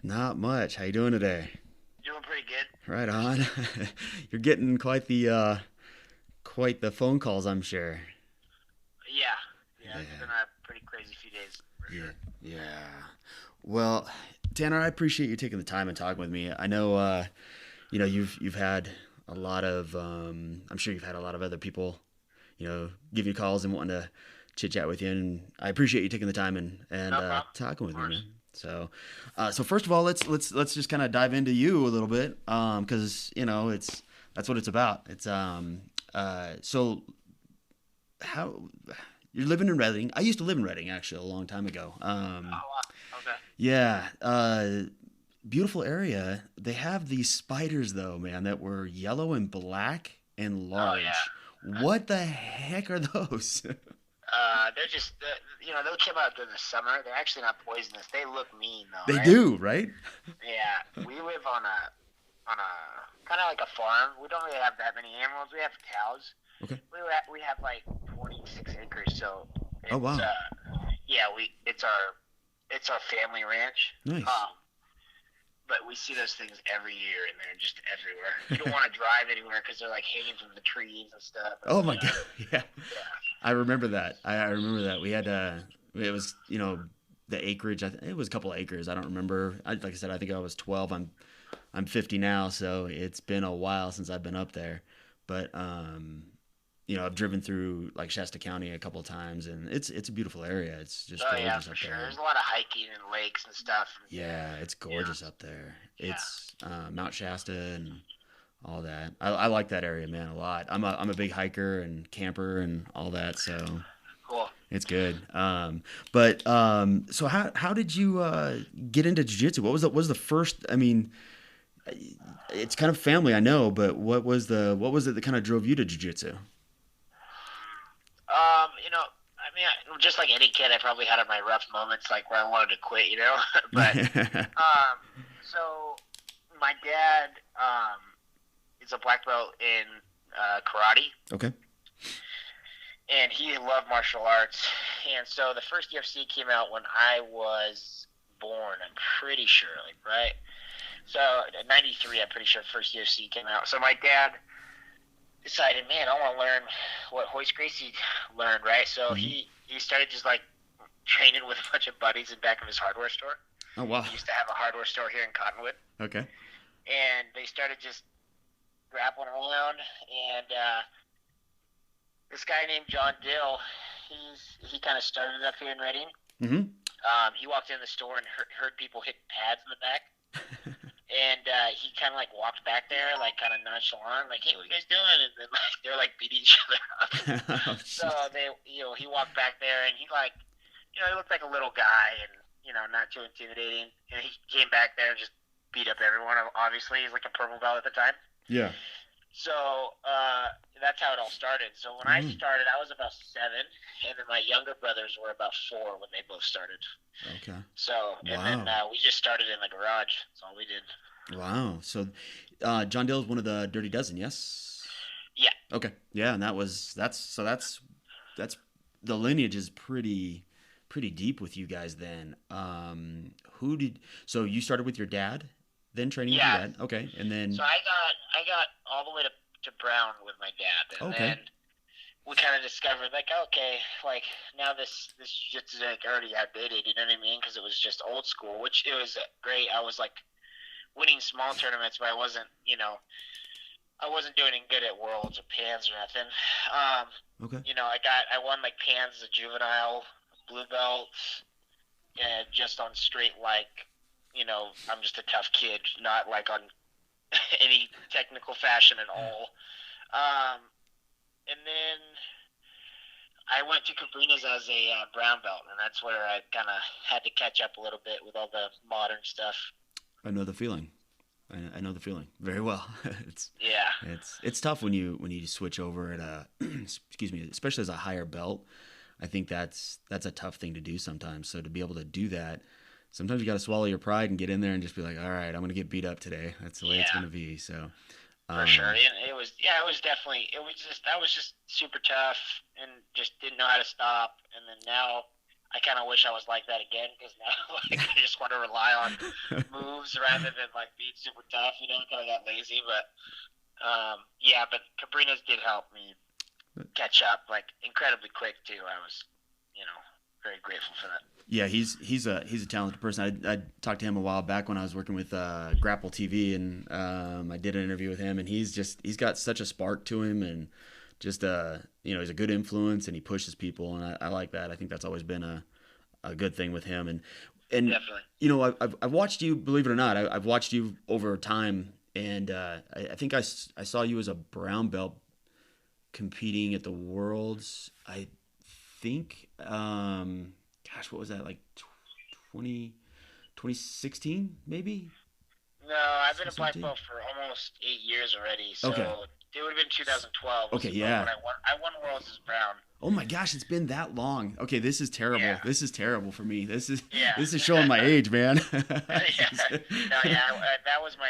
Not much. How you doing today? Doing pretty good. Right on. You're getting quite the phone calls, I'm sure. Yeah, yeah, it's been Yeah, a pretty crazy few days for yeah, sure. yeah. Well, Tanner, I appreciate you taking the time and talking with me. I know, you've had a lot of. I'm sure you've had a lot of other people, give you calls and wanting to chit chat with you, and I appreciate you taking the time and No problem. talking Of with me, course. man. So first of all, let's just kind of dive into you a little bit, because it's that's what it's about. So how you're living in Reading? I used to live in Reading actually a long time ago. Oh wow. Okay. Yeah, beautiful area. They have these spiders though, man, that were yellow and black and Oh yeah. large. What the heck are those? They're just they'll come out during the summer. They're actually not poisonous. They look mean though, They right? do, right? Yeah. We live on a kind of like a farm. We don't really have that many animals. We have cows. Okay. We have like 26 acres, so Oh it's wow. yeah we it's our family ranch. Nice. Um, but we see those things every year, and they're just everywhere. You don't want to drive anywhere because they're like hanging from the trees and stuff. And, Oh my god. Yeah. yeah, I remember that. I remember that. We had it was, the acreage. It was a couple of acres. I don't remember. Like I said, I think I was 12. I'm 50 now, so it's been a while since I've been up there. But I've driven through like Shasta County a couple of times, and it's a beautiful area. It's just oh yeah, gorgeous for up sure. there. There's a lot of hiking and lakes and stuff. And, Yeah, it's you know, gorgeous up there. yeah, It's Mount Shasta and all that. I like that area, man, a lot. I'm a big hiker and camper and all that, so cool. it's good. But so how did you get into jiu-jitsu? What was the first? I mean, it's kind of family, I know, but what was it that kind of drove you to jiu-jitsu? I mean, just like any kid, I probably had my rough moments, like where I wanted to quit, but um, so my dad is a black belt in karate, Okay. and he loved martial arts. And so the first UFC came out when I was born. I'm pretty sure, like right. So in '93, I'm pretty sure the first UFC came out. So my dad decided, man, I want to learn what Hoist Gracie learned, right? So Hmm. he started just like training with a bunch of buddies in back of his hardware store. Oh wow. He used to have a hardware store here in Cottonwood, Okay. and they started just grappling around. And this guy named John Dill, he kind of started up here in Reading. Hmm. He walked in the store and heard people hit pads in the back. And he kind of like walked back there, like kind of nonchalant, like, "Hey, what are you guys doing?" And then like they're like beating each other up. Oh So jeez. he walked back there, and he like, he looked like a little guy, and not too intimidating. And he came back there and just beat up everyone. Obviously, he's like a purple belt at the time. Yeah. So that's how it all started. So when I Mm. started, I was about 7, and then my younger brothers were about 4 when they both started. Okay. So and then Wow. we just started in the garage. That's all we did. Wow. So, John Dale is one of the Dirty Dozen, yes? Yeah. Okay. Yeah, and that's the lineage is pretty deep with you guys then. Who did so you started with your dad, then training with your Yeah. dad? Okay. And So then I got all the way to brown with my dad, and okay. then we kind of discovered like, okay, like now this jiu-jitsu is like already outdated. You know what I mean? Because it was just old school, which it was great. I was like winning small tournaments, but I wasn't doing good at worlds or pans or nothing. Um, Okay. I won like pans as a juvenile, blue belts, and just on straight like, I'm just a tough kid, not like on any technical fashion at all. Um, and then I went to Cabrinas as a brown belt, and that's where I kind of had to catch up a little bit with all the modern stuff. I know the feeling. I know the feeling very well. it's Yeah, it's tough when you switch over at a excuse me, especially as a higher belt. I think that's a tough thing to do sometimes. So to be able to do that, sometimes you got to swallow your pride and get in there and just be like, all right, I'm gonna get beat up today. That's the way it's yeah, gonna be. So, for sure. um, And it was, yeah, it was definitely, it was just, I was just super tough and just didn't know how to stop. And then now I kind of wish I was like that again because now like I just want to rely on moves rather than like being super tough. You know, kind of got lazy. But yeah, but Caprinas did help me catch up like incredibly quick too. I was, you know, very grateful for that. Yeah, he's a talented person. I talked to him a while back when I was working with Grapple TV, and I did an interview with him, and he's got such a spark to him, and just he's a good influence, and he pushes people, and I like that. I think that's always been a good thing with him, and Definitely. I've watched you, believe it or not, I've watched you over time, and I think I saw you as a brown belt competing at the Worlds. I think, gosh, what was that, like 20, 2016 maybe? No, I've been a black 2017? belt for almost 8 years already. Okay. So it would have been 2012 was Okay, when yeah. I won. I won Worlds as brown. Oh my gosh, it's been that long. Okay, this is terrible. Yeah. This is terrible for me. This is showing Yeah. my age, man. Yeah. No, yeah, that was my,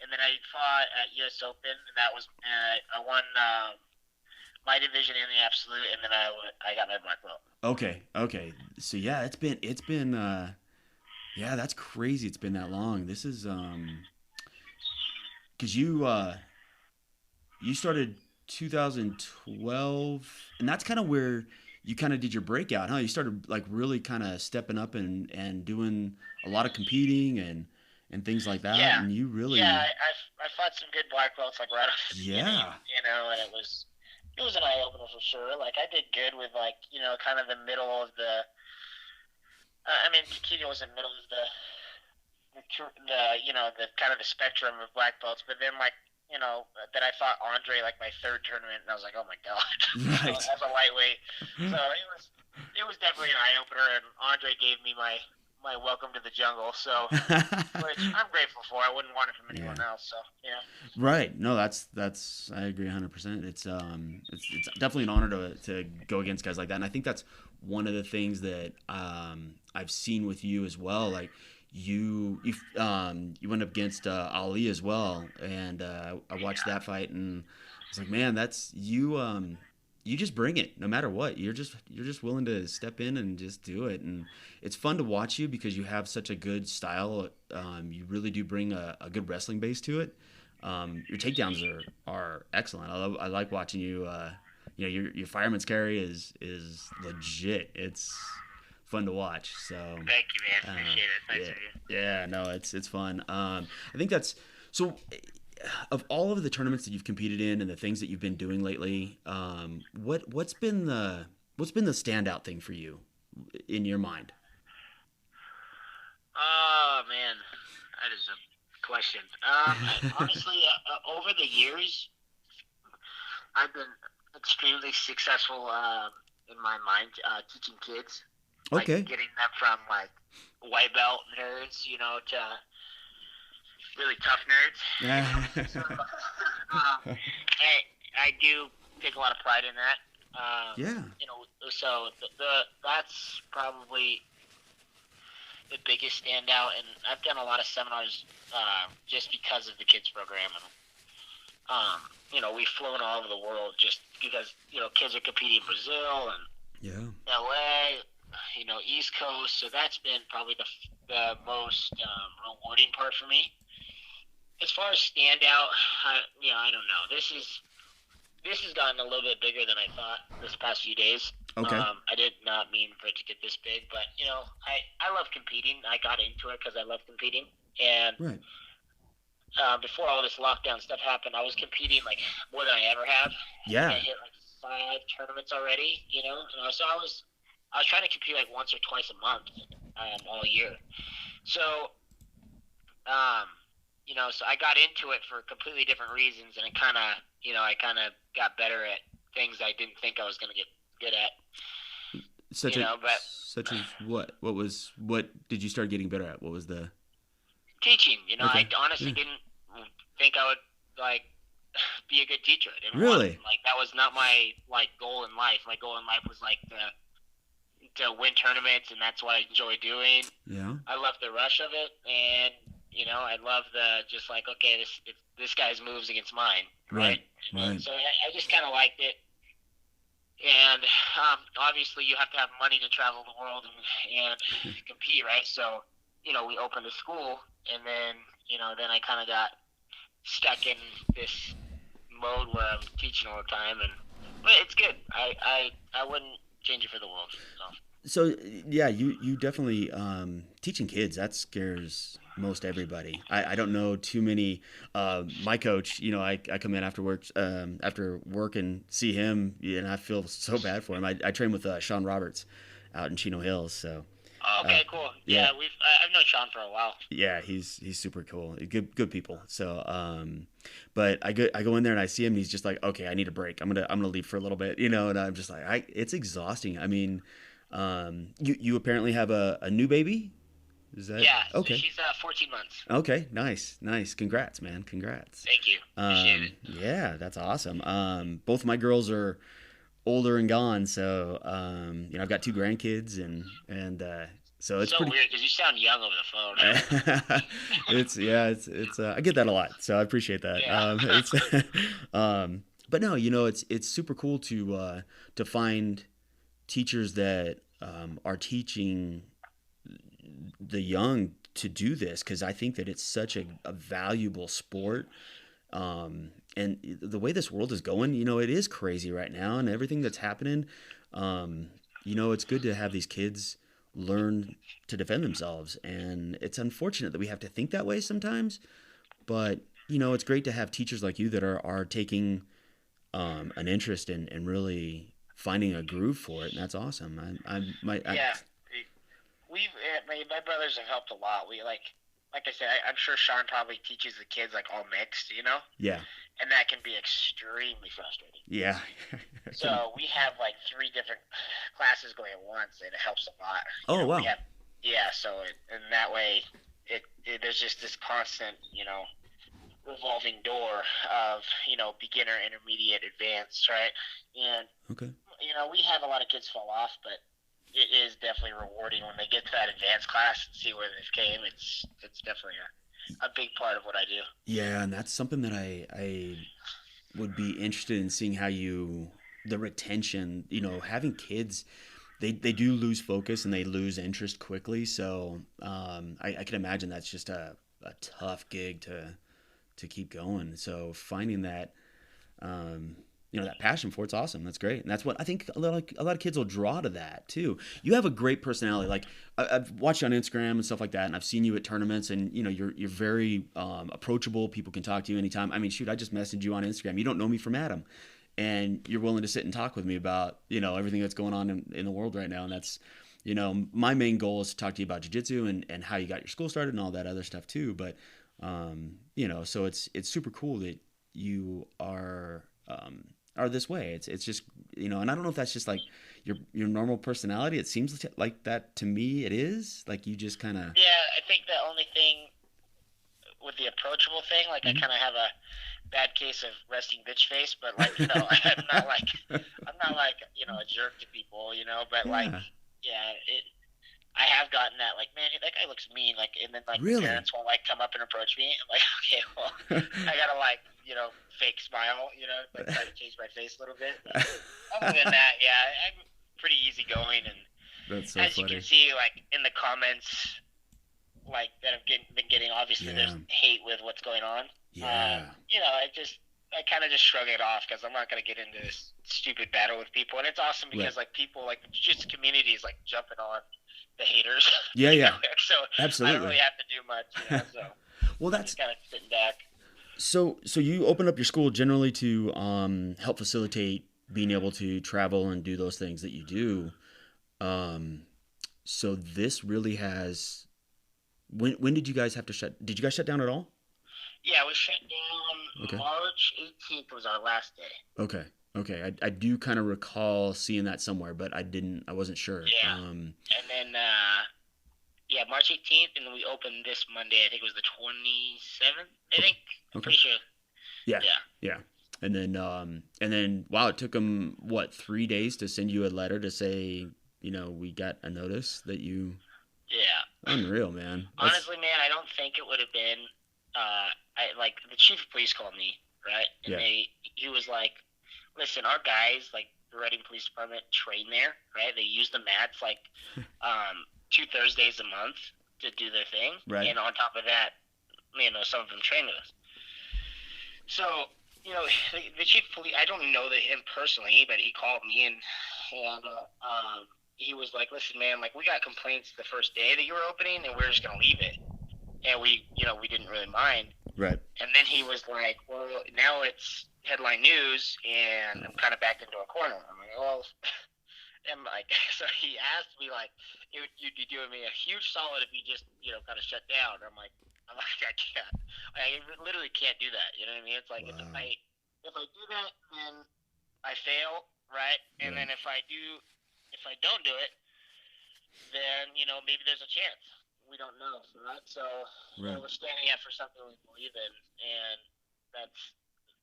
and then I fought at U.S. Open, and that was I won my division in the absolute, and then I got my black belt. Okay, okay. So yeah, it's been yeah, that's crazy. It's been that long. This is cuz you started 2012, and that's kind of where you kind of did your breakout, huh? You started like really kind of stepping up and doing a lot of competing and things like that, Yeah, and you yeah, really I fought some good black belts like right off the beginning, yeah. you know, and it was an eye opener for sure. Like I did good with like kind of the middle of the. I mean, Kikino was in the middle of the kind of the spectrum of black belts, but then like then I fought Andre like my third tournament, and I was like, oh my god, Right. as a lightweight. So it was definitely an eye opener, and Andre gave me my welcome to the jungle. So which I'm grateful for. I wouldn't want it from anyone Yeah. else. So yeah. Right. No, that's I agree 100%. It's definitely an honor to go against guys like that. And I think that's one of the things that I've seen with you as well. Like you went up against Ali as well, and I watched Yeah. that fight, and I was like, man, that's you. You just bring it no matter what. You're just willing to step in and just do it, and it's fun to watch you because you have such a good style. You really do bring a good wrestling base to it. Your takedowns are excellent. I like watching you. Your fireman's carry is legit. It's fun to watch. So Thank you, man. uh, Appreciate it. Nice yeah, of you. yeah, no, it's fun. I think that's so. Of all of the tournaments that you've competed in and the things that you've been doing lately, what's been the standout thing for you in your mind? Oh man, that is a question. Honestly, over the years, I've been extremely successful in my mind teaching kids, like Okay. getting them from like white belt nerds, to really tough nerds. So I do take a lot of pride in that. Yeah. So that's probably the biggest standout, and I've done a lot of seminars just because of the kids program, and we've flown all over the world just because kids are competing in Brazil and Yeah. LA, East Coast. So that's been probably the most rewarding part for me. As far as standout, I don't know. This has gotten a little bit bigger than I thought this past few days. Okay. I did not mean for it to get this big, but I love competing. I got into it because I love competing, and Right. before all this lockdown stuff happened, I was competing like more than I ever have. I think I Yeah. hit like 5 tournaments already, so I was trying to compete like once or twice a month all year. So so I got into it for completely different reasons, and I kind of got better at things I didn't think I was going to get good at. But Such as what? What did you start getting better at? What was the teaching, I okay? honestly Yeah. didn't think I would like be a good teacher. I didn't want Really? like that was not my like goal in life. My goal in life was like to win tournaments, and that's what I enjoy doing. Yeah. I love the rush of it, and I love the just like okay, this guy's moves against mine, right? Right. Right. So I just kind of liked it. and obviously you have to have money to travel the world and compete, right? So we opened a school, and then then I kind of got stuck in this mode where I'm teaching all the time, and but it's good. I wouldn't change it for the world. So So yeah, you definitely teaching kids that scares most everybody. I don't know too many. My coach, I come in after work and see him, and I feel so bad for him. I train with Sean Roberts out in Chino Hills, so uh, okay, cool. yeah, Yeah, I've known Sean for a while. yeah, he's super cool. Good people. So but I go in there and I see him and he's just like, okay, I need a break. I'm gonna leave for a little bit, and I'm just like, it's exhausting. I mean, you apparently have a new baby. Is that Yeah, so okay? she's 14 months. Okay, nice. Congrats, man. Congrats. Thank you. Appreciate it. Yeah, that's awesome. Both of my girls are older and gone, so I've got two grandkids and so it's So pretty. weird because you sound young over the phone. It's yeah, it's I get that a lot, so I appreciate that. Yeah. It's but no, it's super cool to find teachers that are teaching the young to do this because I think that it's such a valuable sport. And the way this world is going, it is crazy right now, and everything that's happening. Um, it's good to have these kids learn to defend themselves, and it's unfortunate that we have to think that way sometimes. But it's great to have teachers like you that are taking an interest in really finding a groove for it, and that's awesome. Yeah. My brothers have helped a lot. Like I said, I'm sure Sean probably teaches the kids like all mixed, Yeah, and that can be extremely frustrating. yeah. So we have like three different classes going at once, and it helps a lot. Oh We wow. have, yeah. So and that way, there's just this constant, revolving door of beginner, intermediate, advanced, right? And Okay. we have a lot of kids fall off, but it is definitely rewarding when they get to that advanced class and see where they've came. It's definitely a big part of what I do. Yeah, and that's something that I would be interested in seeing how the retention, having kids, they do lose focus and they lose interest quickly. So I can imagine that's just a tough gig to keep going. So finding that um, that passion for it's awesome. That's great, and that's what I think a lot of kids will draw to that too. You have a great personality. Like I've watched you on Instagram and stuff like that, and I've seen you at tournaments, and you're very approachable. People can talk to you anytime. I mean, shoot, I just messaged you on Instagram. You don't know me from Adam, and you're willing to sit and talk with me about everything that's going on in the world right now, and that's my main goal is to talk to you about jiu-jitsu and how you got your school started and all that other stuff too. But so it's super cool that you are this way. It's just and I don't know if that's just like your normal personality. It seems like that to me. It is like you just kind of. Yeah, I think the only thing with the approachable thing, like I Mhm. kind of have a bad case of resting bitch face, but like I'm not like a jerk to people, but like Yeah, yeah, I have gotten that like man, that guy looks mean, like and then like the really. parents will like come up and approach me. I'm like okay, well I gotta like fake smile, like try to change my face a little bit. But other than that, yeah, I'm pretty easygoing, and That's so as you can funny. see, like in the comments, like that been getting, obviously Yeah, there's hate with what's going on. yeah, I kind of just shrug it off because I'm not gonna get into this stupid battle with people, and it's awesome right. because like people like the jiu-jitsu community is like jumping on the haters, Yeah, yeah, so I don't absolutely. really have to do much. So Well, I'm that's just kind of sitting back. so you open up your school generally to help facilitate being able to travel and do those things that you do. Um, so this really has. When did you guys have to shut? Did you guys shut down at all? Yeah, we shut down Okay. March 18th was our last day. Okay. Okay. I do kind of recall seeing that somewhere, but I didn't. I wasn't sure. Yeah, and then yeah, March 18th, and then we opened this Monday. I think it was the 27th. I Okay. think I'm Okay. pretty sure. Yeah. Yeah, Yeah. And then wow, it took them what 3 days to send you a letter to say we got a notice that you yeah. unreal man. That's Honestly, man, I don't think it would have been. I like the chief of police called me, right, and yeah. he was like, "Listen, our guys, like Reading Police Department train there, right? They use the mats like 2 Thursdays a month to do their thing, Right. and on top of that, some of them train with us. So, the chief of police, I don't know him personally, but he called me and he was like, "Listen, man, like we got complaints the first day that you were opening, and we're just gonna leave it." And we didn't really mind. Right. And then he was like, "Well, now it's headline news, and I'm kind of backed into a corner." I'm like, "Well," and like, so he asked me like, "You'd be doing me a huge solid if you just kind of shut down." I can't. I literally can't do that. You know what I mean? It's like Wow. if I do that, then I fail, right? And Right. then if I don't do it, then maybe there's a chance. We don't know, right? So Right. we're standing up for something we believe in, and that's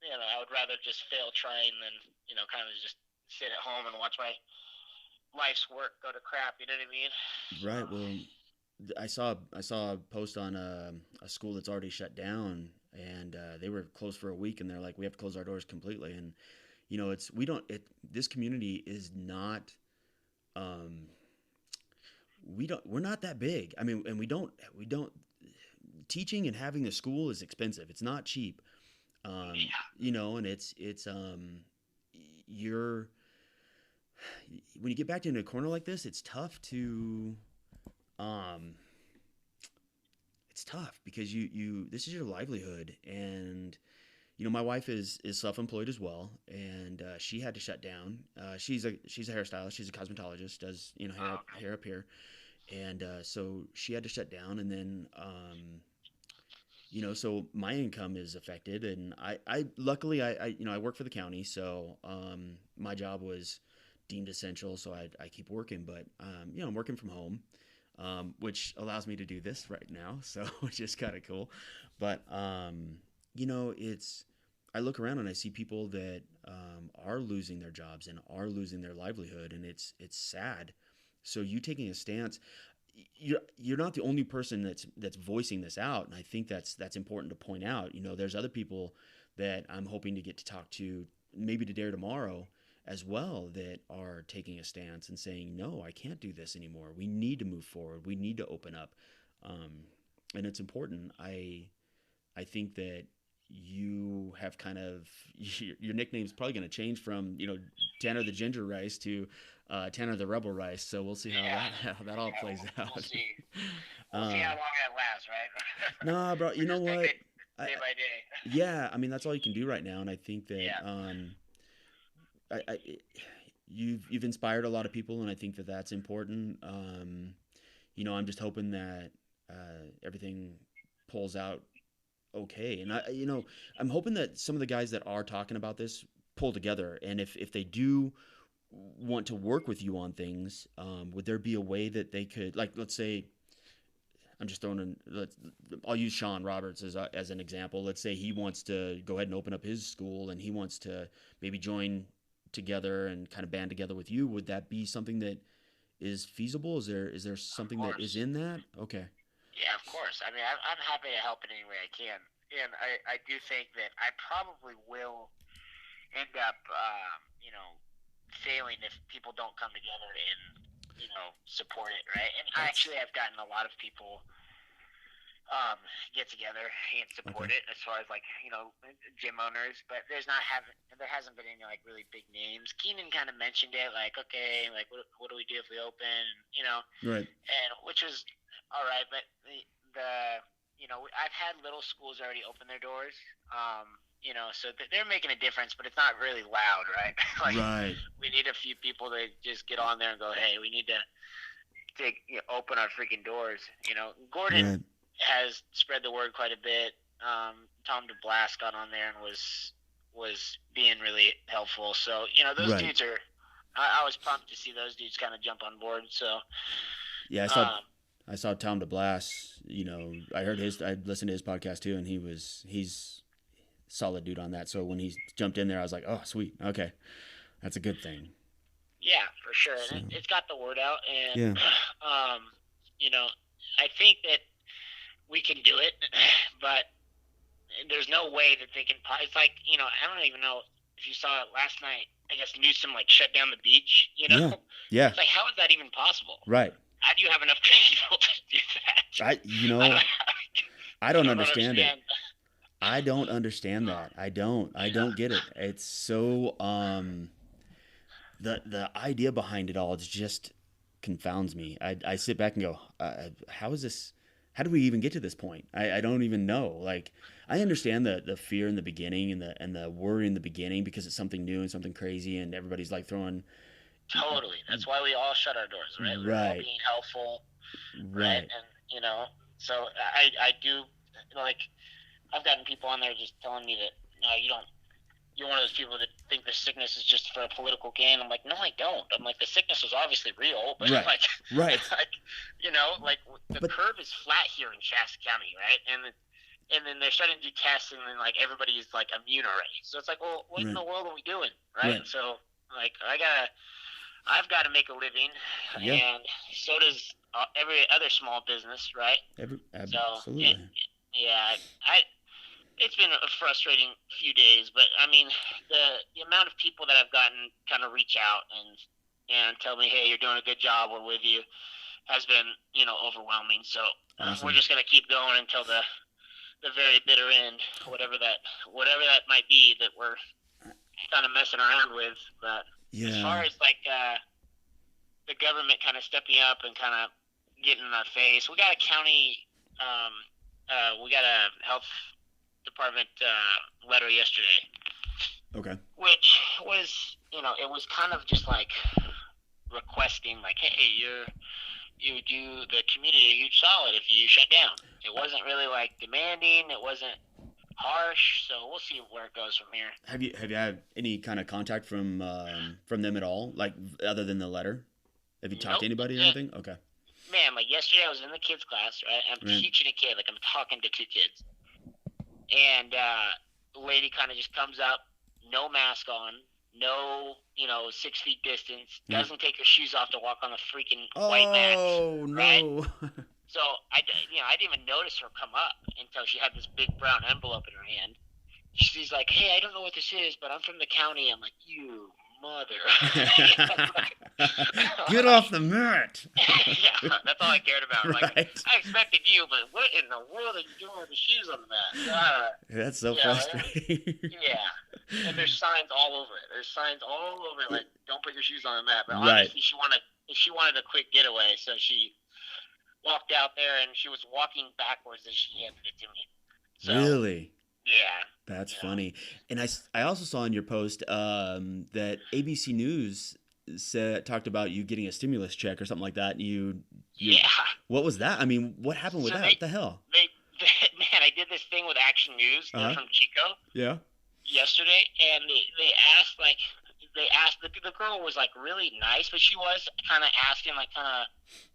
I would rather just fail trying than kind of just sit at home and watch my life's work go to crap. You know what I mean? So Right. Well, I saw a post on a school that's already shut down, and they were closed for a week, and they're like, we have to close our doors completely. And it's we don't it this community is not we're not that big. I mean, and we don't teaching and having a school is expensive. It's not cheap. yeah, And it's you're when you get back into a corner like this, um it's tough because you this is your livelihood. And my wife is self-employed as well, and she had to shut down. She's a hairstylist, she's a cosmetologist, does hair oh, up, okay. hair up here. And so she had to shut down. And then so my income is affected. And I luckily I work for the county, so my job was deemed essential, so I keep working. But I'm working from home, which allows me to do this right now, so which is kind of cool. But it's I look around and I see people that are losing their jobs and are losing their livelihood, and it's sad. So you taking a stance, you're not the only person that's voicing this out, and I think that's important to point out. There's other people that I'm hoping to get to talk to, maybe today or tomorrow as well, that are taking a stance and saying, no, I can't do this anymore. We need to move forward. We need to open up. And it's important. I think that you have kind of your nickname is probably going to change from Tanner the Ginger Rice to Tanner the Rebel Rice. So we'll see how Yeah, that all yeah. plays We'll out. see. We'll see uh, how long that lasts, right? nah, bro. You We'll know just take what? it I day by day. Yeah. I mean, that's all you can do right now. And I think that Yeah. I you've inspired a lot of people, and I think that that's important. I'm just hoping that everything pulls out okay. And I'm hoping that some of the guys that are talking about this pull together. And if they do want to work with you on things, would there be a way that they could, like, let's say, I'm just throwing in, I'll use Sean Roberts as an example. Let's say he wants to go ahead and open up his school, and he wants to maybe join together and kind of band together with you. Would that be something that is feasible? Is there Of something that is course. in that? Okay. Yeah, of course. I mean, I'm happy to help in any way I can, and I do think that I probably will end up, failing if people don't come together and support it, right? And I That's actually have gotten a lot of people get together and support okay. it as far as like gym owners, but there hasn't been any like really big names. Keenan kind of mentioned it, like okay, like what do we do if we open, Right. and which was all right, but the I've had little schools already open their doors, so they're making a difference, but it's not really loud, right? Like Right. we need a few people to just get on there and go, hey, we need to open our freaking doors. Gordon Right. has spread the word quite a bit. Tom DeBlas got on there and was being really helpful. So those Right. dudes are. I was pumped to see those dudes kind of jump on board. So Yeah, I saw um, I saw Tom DeBlas. I listened to his podcast too, and he's solid dude on that. So when he jumped in there, I was like, oh, sweet, okay, that's a good thing. yeah, for sure, So and it's got the word out, and yeah, you know, I think that we can do it, but there's no way that they can. It's like I don't even know if you saw it last night. I guess Newsom like shut down the beach. Yeah. Yeah. It's like, how is that even possible? Right. How do you have enough people to do that? I you I know don't. I I don't don't understand it. understand. I don't understand that. I don't. I Yeah, don't get it. It's so the idea behind it all just confounds me. I sit back and go, how is this? How do we even get to this point? I don't even know. Like I understand the fear in the beginning and the worry in the beginning because it's something new and something crazy and everybody's like throwing totally. That's why we all shut our doors, right? We were all right, being helpful, right? right, And so I do like I've gotten people on there just telling me that no, you don't. You're one of those people that think the sickness is just for a political gain. I'm like, no, I don't. I'm like, the sickness was obviously real, but right, like, right. like, like the But curve is flat here in Shasta County, right? And then they're starting to do tests, and then like everybody's like immune already. So it's like, well, what in right, the world are we doing, right? right. And so like, I've got to make a living, Yeah. and so does every other small business, right? So Absolutely. yeah, I it's been a frustrating few days, but I mean, the amount of people that I've gotten kind of reach out and tell me, hey, you're doing a good job, we're with you, has been overwhelming. So we're Awesome. just gonna keep going until the very bitter end, whatever that might be that we're kind of messing around with. But as Yeah. far as like the government kind of stepping up and kind of getting in our face, we got a county, we got a health department letter yesterday, Okay. which was it was kind of just like requesting like, hey, you do the community a huge solid if you shut down. It wasn't really like demanding. It wasn't harsh. So we'll see where it goes from here. Have you had any kind of contact from them at all? Like other than the letter? Have you talked to Nope. anybody or anything? Okay. Man, like yesterday I was in the kids class, right? I'm Right. teaching a kid, like I'm talking to two kids, and the lady kind of just comes up, no mask on, no 6 feet distance, Yeah. doesn't take her shoes off to walk on the freaking white mats, Oh right? no. So I didn't even notice her come up until she had this big brown envelope in her hand. She's like, "Hey, I don't know what this is, but I'm from the county." I'm like, "You mother!" Get off the mat. Yeah, that's all I cared about. Like, Right. I expected you, but what in the world are you doing with the shoes on the mat? That's so Yeah, frustrating. yeah. And there's signs all over it. There's signs all over it, like, "Don't put your shoes on the mat." But Right. obviously, she wanted a quick getaway, so she walked out there and she was walking backwards as she handed it to me. So Really? yeah, That's yeah, funny. And I also saw in your post that ABC News said talked about you getting a stimulus check or something like that. And you yeah. what was that? I mean, what happened with So that? What the hell? they man, I did this thing with Action News. Uh They're huh. from Chico Yeah. yesterday, and they asked the girl was like really nice, but she was kind of asking like kind of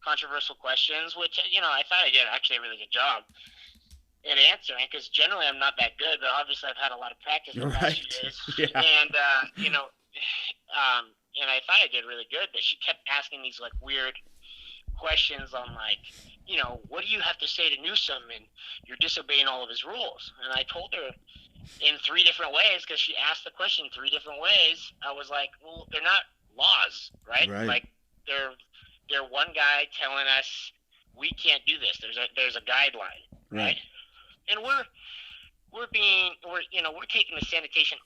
controversial questions, which I thought I did actually a really good job at answering because generally I'm not that good, but obviously I've had a lot of practice the past few Right. days, Yeah. and and I thought I did really good, but she kept asking these like weird questions on like, what do you have to say to Newsom and you're disobeying all of his rules? And I told her in three different ways because she asked the question three different ways. I was like, well, they're not laws, right? Right. Like they're one guy telling us we can't do this. There's a guideline, right? Right. And we're taking the sanitation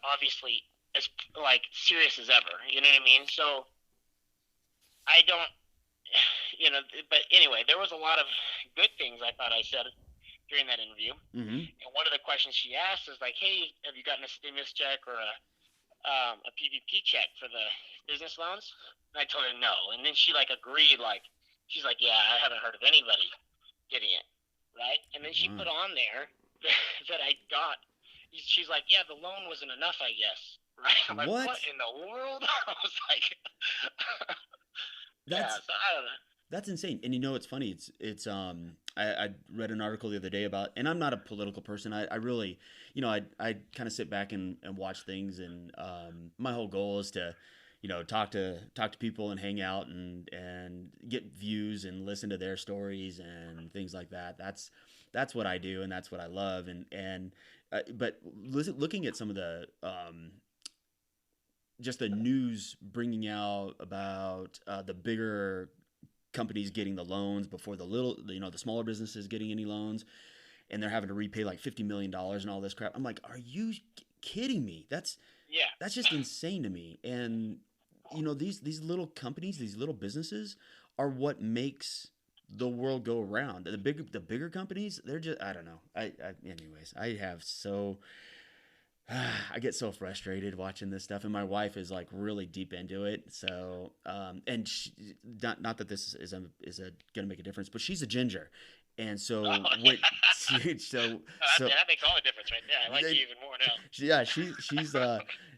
obviously as like serious as ever. You know what I mean? So I don't, but anyway, there was a lot of good things I thought I said during that interview. Mm-hmm. And one of the questions she asked is like, "Hey, have you gotten a stimulus check or a PPP check for the business loans?" And I told her no. And then she like agreed, like she's like, "Yeah, I haven't heard of anybody getting it, right?" And then she Wow. put on there that I got. She's like, "Yeah, the loan wasn't enough, I guess." Right? I'm like, "What What? in the world?" I was like, "Yeah." That's So I don't know. That's insane. And it's funny. I read an article the other day about, and I'm not a political person. I really, I kind of sit back and watch things, and my whole goal is to, talk to people and hang out and get views and listen to their stories and things like that. That's what I do, and that's what I love. But looking at some of just the news bringing out about the bigger companies getting the loans before the little, the smaller businesses getting any loans, and they're having to repay like $50 million and all this crap. I'm like, are you kidding me? Yeah. That's just insane to me. And these little companies, these little businesses, are what makes the world go around. The bigger companies, they're just, I don't know. Anyways, I get so frustrated watching this stuff, and my wife is like really deep into it. So, and not that this is gonna make a difference, but she's a ginger, and Oh so yeah. what? So That makes all the difference right there. I like you even more now. yeah,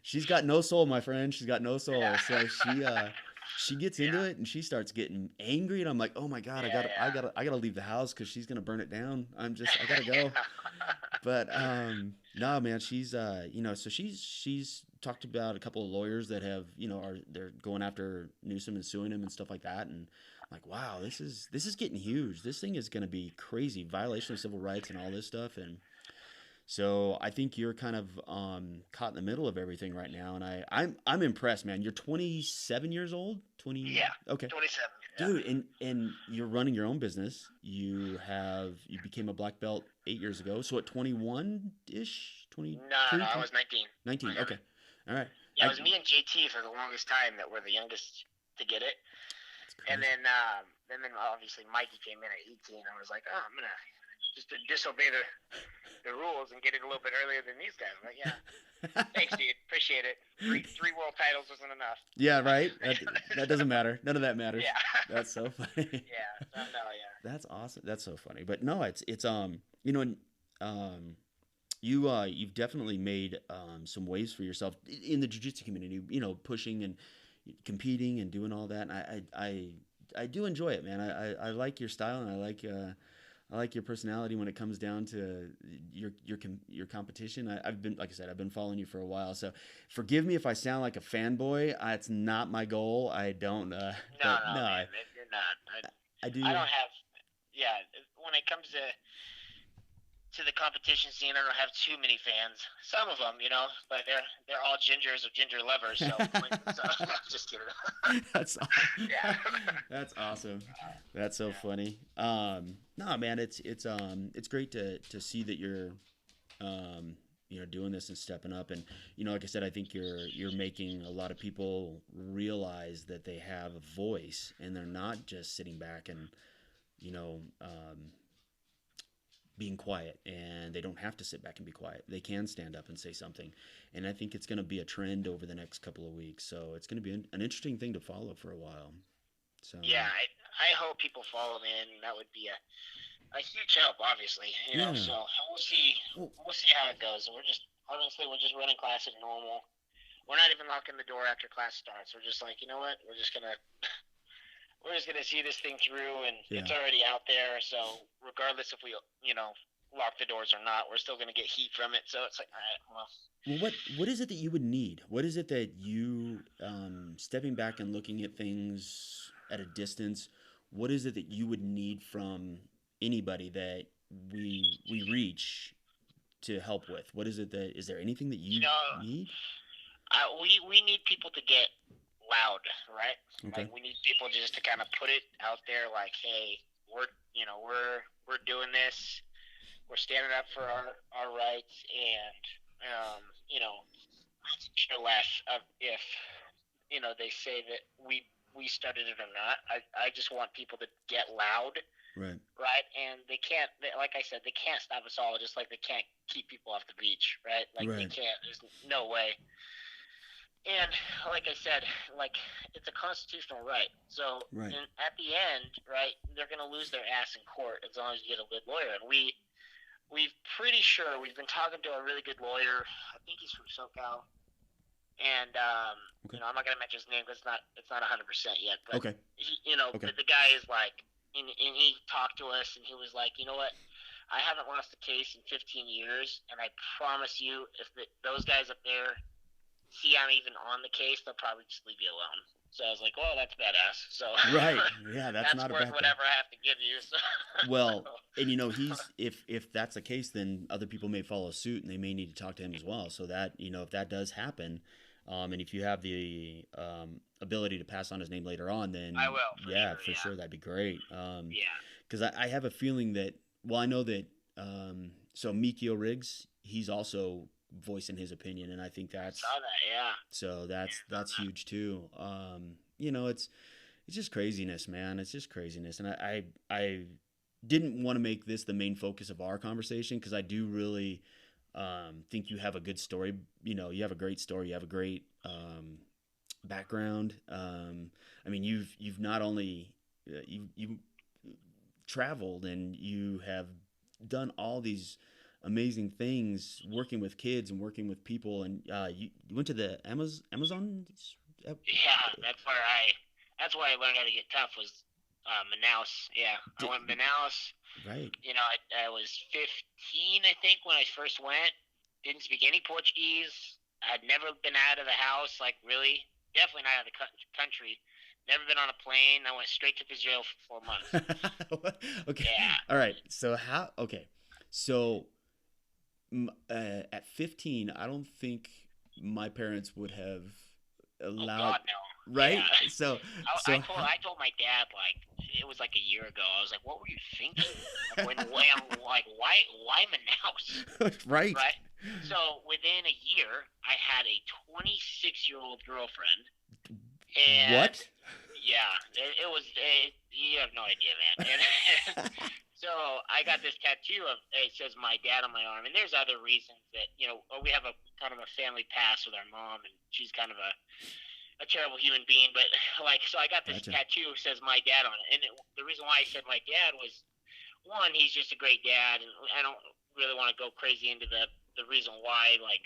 she's got no soul, my friend. She's got no soul. Yeah. So she gets into Yeah. it and she starts getting angry, and I'm like, oh my god, Yeah. I gotta leave the house because she's gonna burn it down. I gotta go. Yeah. But no, man, she's so she's talked about a couple of lawyers that have they're going after Newsom and suing him and stuff like that, and I'm like, wow, this is getting huge. This thing is going to be crazy, violation of civil rights and all this stuff, and so I think you're kind of caught in the middle of everything right now, and I'm impressed, man. You're 27 years old, 20. Yeah. Okay, 27. Yeah. dude, and you're running your own business. You became a black belt 8 years ago. So at 21 ish, No, 22, no, I was 19. 19. Okay, all right. Yeah, it was me and JT for the longest time that were the youngest to get it. That's And crazy. then obviously Mikey came in at 18. I was like, oh, I'm gonna just disobey the rules and get it a little bit earlier than these guys. I'm like, yeah, thanks, dude, appreciate it. Three world titles wasn't enough. Yeah, right. That doesn't matter. None of that matters. Yeah. That's so funny. Yeah. So, no, yeah. That's awesome. That's so funny. But no, it's um you've definitely made some waves for yourself in the jiu-jitsu community, pushing and competing and doing all that. And I do enjoy it, man. I like your style, and I like your personality when it comes down to your competition. I've been, like I said, I've been following you for a while, so forgive me if I sound like a fanboy. It's not my goal. I don't. No, But no, no, man, you're not. I do. I don't have. Yeah, when it comes to the competition scene, I don't have too many fans. Some of them, but they're all gingers or ginger lovers. So, just kidding. That's Yeah. that's awesome. That's so funny. No, man, it's great to see that you're doing this and stepping up, and like I said, I think you're making a lot of people realize that they have a voice and they're not just sitting back and you know um, being quiet, and they don't have to sit back and be quiet. They can stand up and say something. And I think it's going to be a trend over the next couple of weeks. So it's going to be an interesting thing to follow for a while. So Yeah, I hope people follow me, and that would be a huge help, obviously. yeah. So we'll see. Well, We'll see how it goes. We're just running class as normal. We're not even locking the door after class starts. We're just like, you know what? We're just gonna see this thing through, and yeah. it's already out there. So regardless if we, lock the doors or not, we're still gonna get heat from it. So it's like, all right, well, Well, what is it that you would need? What is it that you, stepping back and looking at things at a distance, what is it that you would need from anybody that we reach to help with? What is it that is there anything that you you know, need? we need people to get loud, right? Okay. Like we need people just to kind of put it out there, like, hey, we're doing this. We're standing up for our rights, and I could care less of if they say that we started it or not. I just want people to get loud, Right. right? And like I said, they can't stop us all, just like they can't keep people off the beach, right? Like they Right. can't. There's no way. And like I said, like it's a constitutional right. So Right. at the end, right, they're going to lose their ass in court as long as you get a good lawyer. And we've pretty sure we've been talking to a really good lawyer. I think he's from SoCal, and Okay. I'm not going to mention his name because it's not 100% yet. But Okay. but Okay. the guy is like, and he talked to us, and he was like, you know what? I haven't lost a case in 15 years, and I promise you, if those guys up there see I'm even on the case, they'll probably just leave you alone. So I was like, well, that's badass. So Right. Yeah, that's that's not a worth bad thing. whatever I have to give you. So. Well, and he's if that's the case, then other people may follow suit and they may need to talk to him as well. So that if that does happen, And if you have the ability to pass on his name later on, I then will for yeah, sure. for Yeah, sure, that'd be great. yeah. Because I have a feeling that, well, I know that, so Mikio Riggs, he's also voicing his opinion, and I think I that's saw that. Yeah, so yeah, I saw that's that. huge too. It's just craziness, man. It's just craziness, and I didn't want to make this the main focus of our conversation because I do really think you have a good story. You have a great story. You have a great background. I mean, you've not only you traveled and you have done all these amazing things working with kids and working with people, and you went to the Amazon. Yeah, That's where I learned how to get tough was Manaus. Yeah, I Did, went to Manaus. right. I was 15, I think, when I first went. Didn't speak any Portuguese. I'd never been out of the house, like really. Definitely not out of the country. Never been on a plane. I went straight to Israel for 4 months. Okay. Yeah. All right. So how? Okay. So at 15, I don't think my parents would have Oh allowed. God, no. Yeah. Right. So I, so I told how? I told my dad like it was like a year ago. I was like, "What were you thinking? Like when I'm like, why Manaus?" Right. Right. So within a year, I had a 26-year-old girlfriend, and What? yeah, it was. You have no idea, man. And so I got this tattoo of it says my dad on my arm, and there's other reasons that we have a kind of a family past with our mom, and she's kind of a terrible human being. But like, so I got this Gotcha. tattoo that says my dad on it, and the reason why I said my dad was one, he's just a great dad, and I don't really want to go crazy into the reason why, like,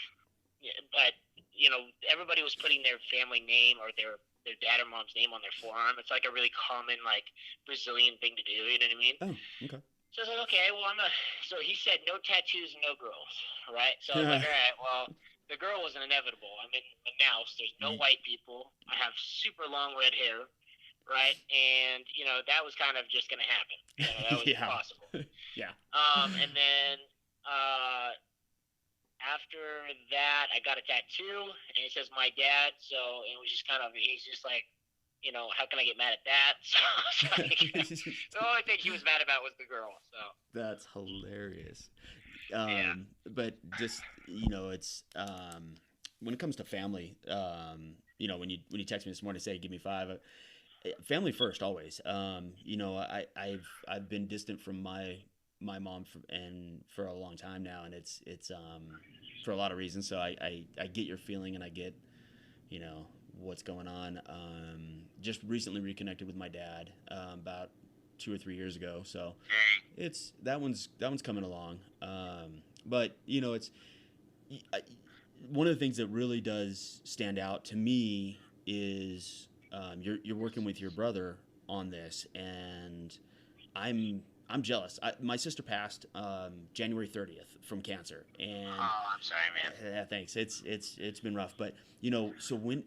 yeah, but everybody was putting their family name or their dad or mom's name on their forearm. It's like a really common like Brazilian thing to do. You know what I mean? Oh, okay. So I was like, okay, well So he said no tattoos, no girls, right? So I was like, all right, well. The girl was inevitable. I'm in Manaus. There's no white people. I have super long red hair, right? And that was kind of just gonna happen. That was Yeah. impossible. Yeah. And then after that, I got a tattoo, and it says my dad. So it was just kind of he's just like, how can I get mad at that? So the only thing he was mad about was the girl. So That's hilarious. yeah, But just it's when it comes to family. When you text me this morning, say give me five. Family first always. I've been distant from my mom for a long time now, and it's for a lot of reasons. So I get your feeling, and I get what's going on. Just recently reconnected with my dad about 2 or 3 years ago. So it's that one's coming along. But it's one of the things that really does stand out to me is you're working with your brother on this, and I'm jealous. My sister passed January 30th from cancer, and oh, I'm sorry, man. yeah, thanks. It's been rough, but so when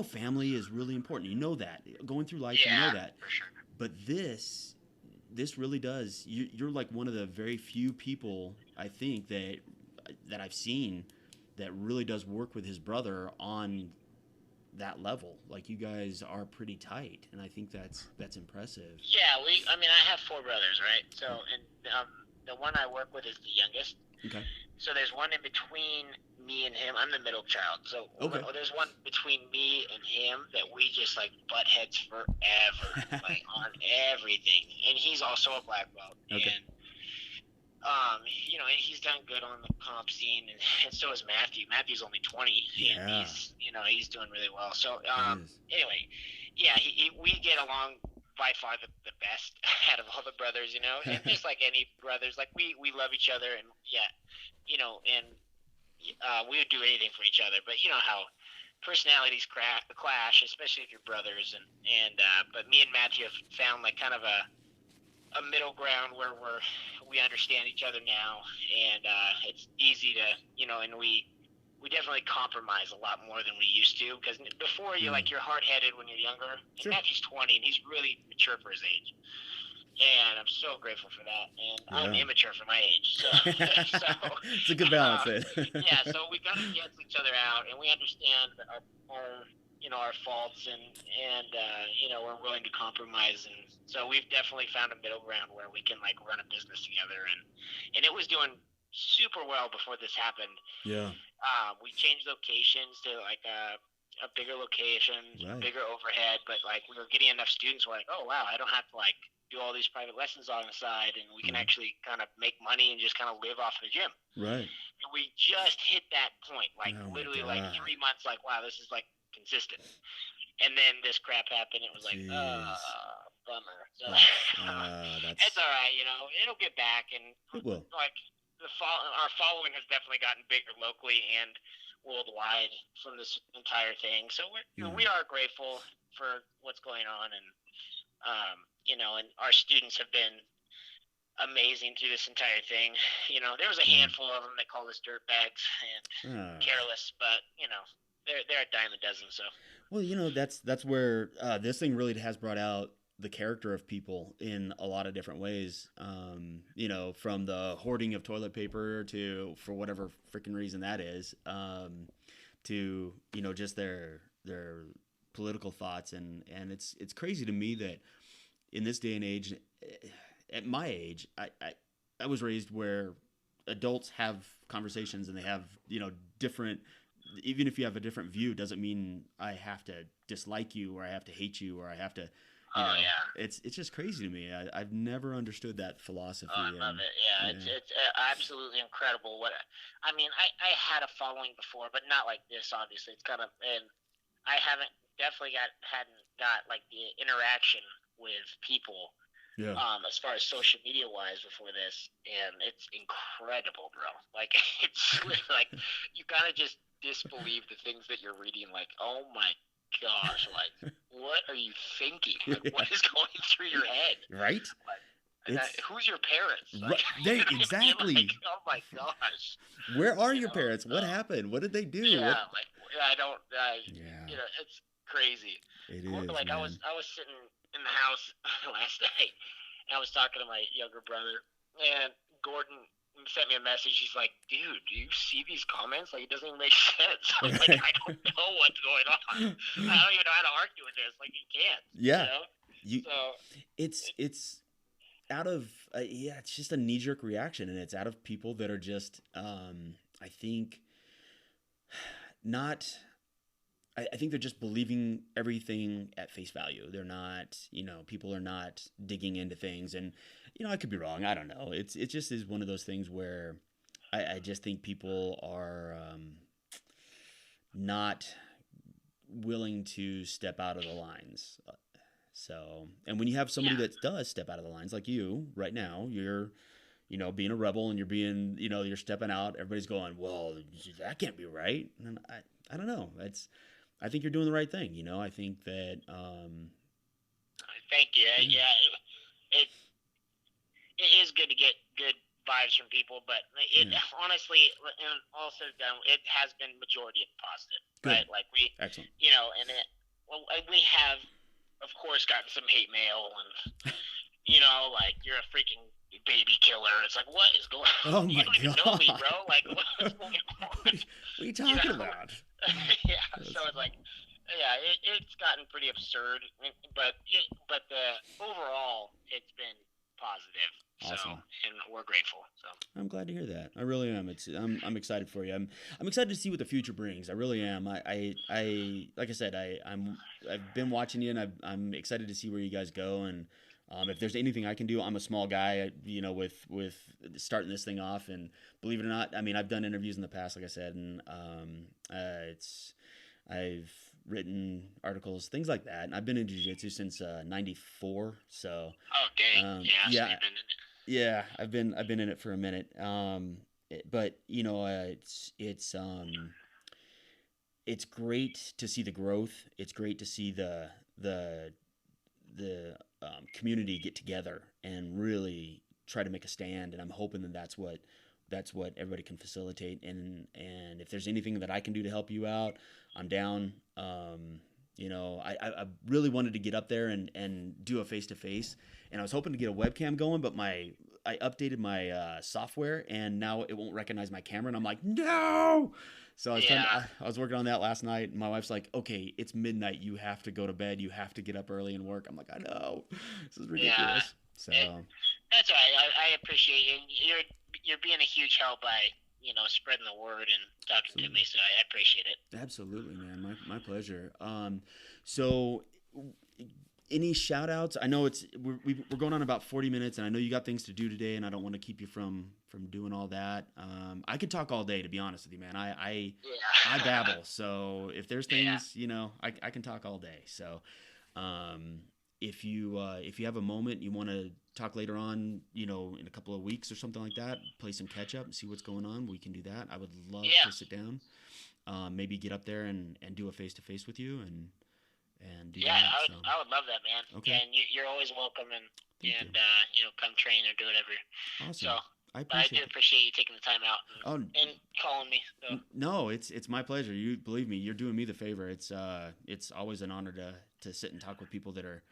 family is really important. You know that going through life, you know Yeah, that. for sure. But this really does. You're like one of the very few people I think that I've seen that really does work with his brother on that level. Like you guys are pretty tight, and I think that's impressive. Yeah, I mean, I have four brothers, right? So, and the one I work with is the youngest. Okay. So there's one in between me and him. I'm the middle child. So Okay. there's one between me and him that we just like butt heads forever, like on everything. And he's also a black belt. Okay. And and he's done good on the comp scene, and so is Matthew. Matthew's only 20, and Yeah. he's doing really well. So, He is. anyway, yeah, we get along by far the best out of all the brothers, and just like any brothers, like we love each other, and yeah, and we would do anything for each other. But you know how personalities clash, especially if you're brothers, and but me and Matthew have found like kind of a middle ground where we understand each other now, and it's easy to and we definitely compromise a lot more than we used to, because before you're hard headed when you're younger. And Sure. Matthew's 20 and he's really mature for his age, and and I'm so grateful for that. And I'm Yeah. immature for my age, so so It's a good balance then. yeah. So we kind of cancel each other out, and we understand our our faults, and we're willing to compromise, and so we've definitely found a middle ground where we can like run a business together, and it was doing super well before this happened. Yeah. We changed locations to like a bigger location, a Right. bigger overhead, but like we were getting enough students. We're like, oh wow, I don't have to like do all these private lessons on the side, and we can Mhm. actually kind of make money and just kind of live off the gym. Right. And we just hit that point, like Oh my literally like God. 3 months. Like wow, this is like consistent. And then this crap happened. It was like, Jeez. bummer. So it's That's all right. It'll get back, and it will. like our following has definitely gotten bigger locally and worldwide from this entire thing. So Yeah. we are grateful for what's going on, and and our students have been amazing through this entire thing. There was a Yeah. handful of them that called us dirtbags and Ah. careless, but they're a dime a dozen. So Well, that's where this thing really has brought out the character of people in a lot of different ways. From the hoarding of toilet paper to for whatever freaking reason that is, to just their political thoughts, and it's crazy to me that in this day and age, at my age, I was raised where adults have conversations and they have different, even if you have a different view doesn't mean I have to dislike you or I have to hate you or I have to oh yeah. it's just crazy to me. I've never understood that philosophy. Oh, I love it. Yeah, yeah. it's absolutely incredible. I mean, I had a following before, but not like this. Obviously, it's kind of, and I haven't definitely hadn't got like the interaction with people, Yeah. as far as social media wise before this, and it's incredible, bro. Like it's like you kind of just disbelieve the things that you're reading. Like, oh my gosh, like what are you thinking? Like, what is going through your head? Right? Like, who's your parents? Right, exactly. Like, oh my gosh. Where are your parents? What happened? What did they do? Yeah, What? like I don't. Yeah. It's crazy. It is, Like man. I was sitting in the house last night, and I was talking to my younger brother, and Gordon sent me a message. He's like, "Dude, do you see these comments? Like, it doesn't even make sense." I'm like, I don't know what's going on. I don't even know how to argue with this. Like, you can't. Yeah. So It's out of it's just a knee jerk reaction, and it's out of people that are just I think not. I think they're just believing everything at face value. They're not, people are not digging into things, and I could be wrong. I don't know. It just is one of those things where I just think people are not willing to step out of the lines. So, and when you have somebody that does step out of the lines, like you right now, you're, being a rebel and you're being, you're stepping out. Everybody's going, well, that can't be right. And I don't know. I think you're doing the right thing. I think that. Thank you. Yeah, it is good to get good vibes from people, but it honestly, and also it has been majority of positive, Good. right? Like excellent. And we have, of course, gotten some hate mail, and like you're a freaking baby killer. It's like, what is going on? Oh my you don't even know me, bro. Like, what's going on? What are you talking about? Yeah. So it's like, yeah, it's gotten pretty absurd, but the overall, it's been positive. Awesome. So, and we're grateful. So I'm glad to hear that. I really am. I'm excited for you. I'm excited to see what the future brings. I really am. I like I said, I've been watching you, and I'm excited to see where you guys go. And if there's anything I can do, I'm a small guy, with starting this thing off. And believe it or not, I mean, I've done interviews in the past, like I said, and I've written articles, things like that. And I've been in jiu-jitsu since '94. So. Oh dang! Yeah. Yeah, I've been in it for a minute. But it's great to see the growth. It's great to see the community get together and really try to make a stand. And I'm hoping that that's what everybody can facilitate. And if there's anything that I can do to help you out, I'm down. I really wanted to get up there and do a face to face, and I was hoping to get a webcam going, but I updated my software, and now it won't recognize my camera, and I'm like, no. So Yeah, I was working on that last night, and my wife's like, okay, it's midnight, you have to go to bed, you have to get up early and work. I'm like, I know, this is yeah. ridiculous. It, So that's all right. I appreciate you. You're being a huge help by spreading the word and talking to absolutely. me. So I appreciate it. Absolutely, man. My pleasure. So any shout outs? I know we're going on about 40 minutes, and I know you got things to do today, and I don't want to keep you from doing all that. I could talk all day, to be honest with you, man. I Yeah, babble, so if there's yeah, things, I can talk all day. So um, if you have a moment, you want to talk later on, in a couple of weeks or something like that, play some catch up and see what's going on. We can do that. I would love yeah, to sit down, maybe get up there and do a face to face with you and do yeah. that. So I would love that, man. okay, And you're always welcome, and thank you. come train or do whatever. So, Awesome. I but I do appreciate that. appreciate you taking the time out Oh and calling me. So no, it's my pleasure. You believe me, you're doing me the favor. It's always an honor to sit and talk with people that are,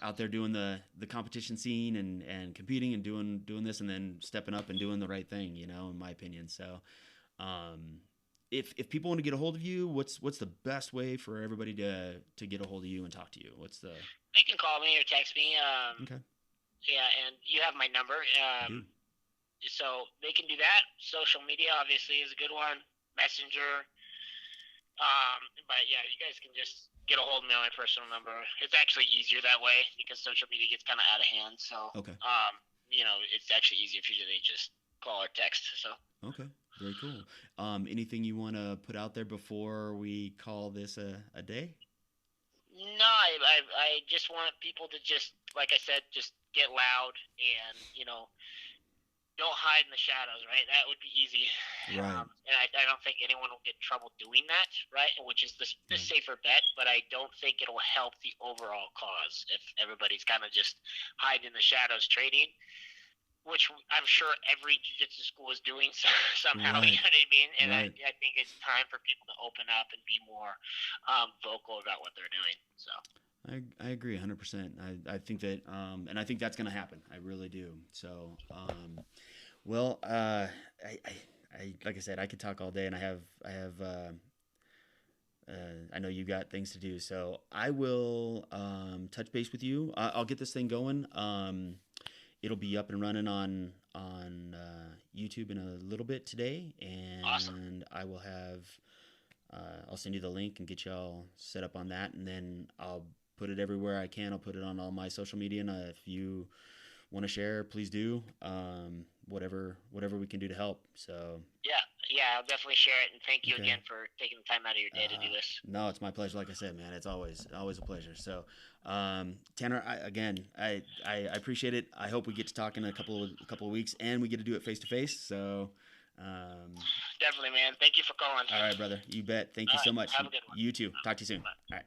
out there doing the competition scene and competing and doing this and then stepping up and doing the right thing. In my opinion. So, um, if people want to get a hold of you, what's the best way for everybody to get a hold of you and talk to you? What's the they can call me or text me. okay? Yeah, and you have my number. I do. So they can do that. Social media obviously is a good one. Messenger. But yeah, you guys can just get a hold of me on my personal number. It's actually easier that way because social media gets kind of out of hand. So, Okay. it's actually easier if you just call or text. So, Okay. Very cool. Anything you want to put out there before we call this a day? no, I just want people to just, like I said, just get loud and, don't hide in the shadows, right? That would be easy. Right. And I don't think anyone will get in trouble doing that, right? Which is the Right. safer bet, but I don't think it'll help the overall cause if everybody's kind of just hiding in the shadows trading, which I'm sure every jiu-jitsu school is doing somehow, you Right. know what I mean? And Right. I think it's time for people to open up and be more vocal about what they're doing. So, I agree 100%. I think that and I think that's going to happen. I really do. So well like I said, I could talk all day, and I know you got things to do. So I will touch base with you. I'll get this thing going. It'll be up and running on YouTube in a little bit today, awesome. and I'll send you the link and get you all set up on that, and then I'll put it everywhere I can. I'll put it on all my social media, and if you want to share, please do. Whatever we can do to help. So Yeah, yeah, I'll definitely share it. And thank you okay. again for taking the time out of your day to do this. No, it's my pleasure. Like I said, man, it's always a pleasure. So, Tanner, I appreciate it. I hope we get to talk in a couple of weeks, and we get to do it face to face. So, Definitely, man. Thank you for calling. all right, brother, you bet. Thank All you right, so much. have a good one. You too. Talk to you soon. Bye. All right.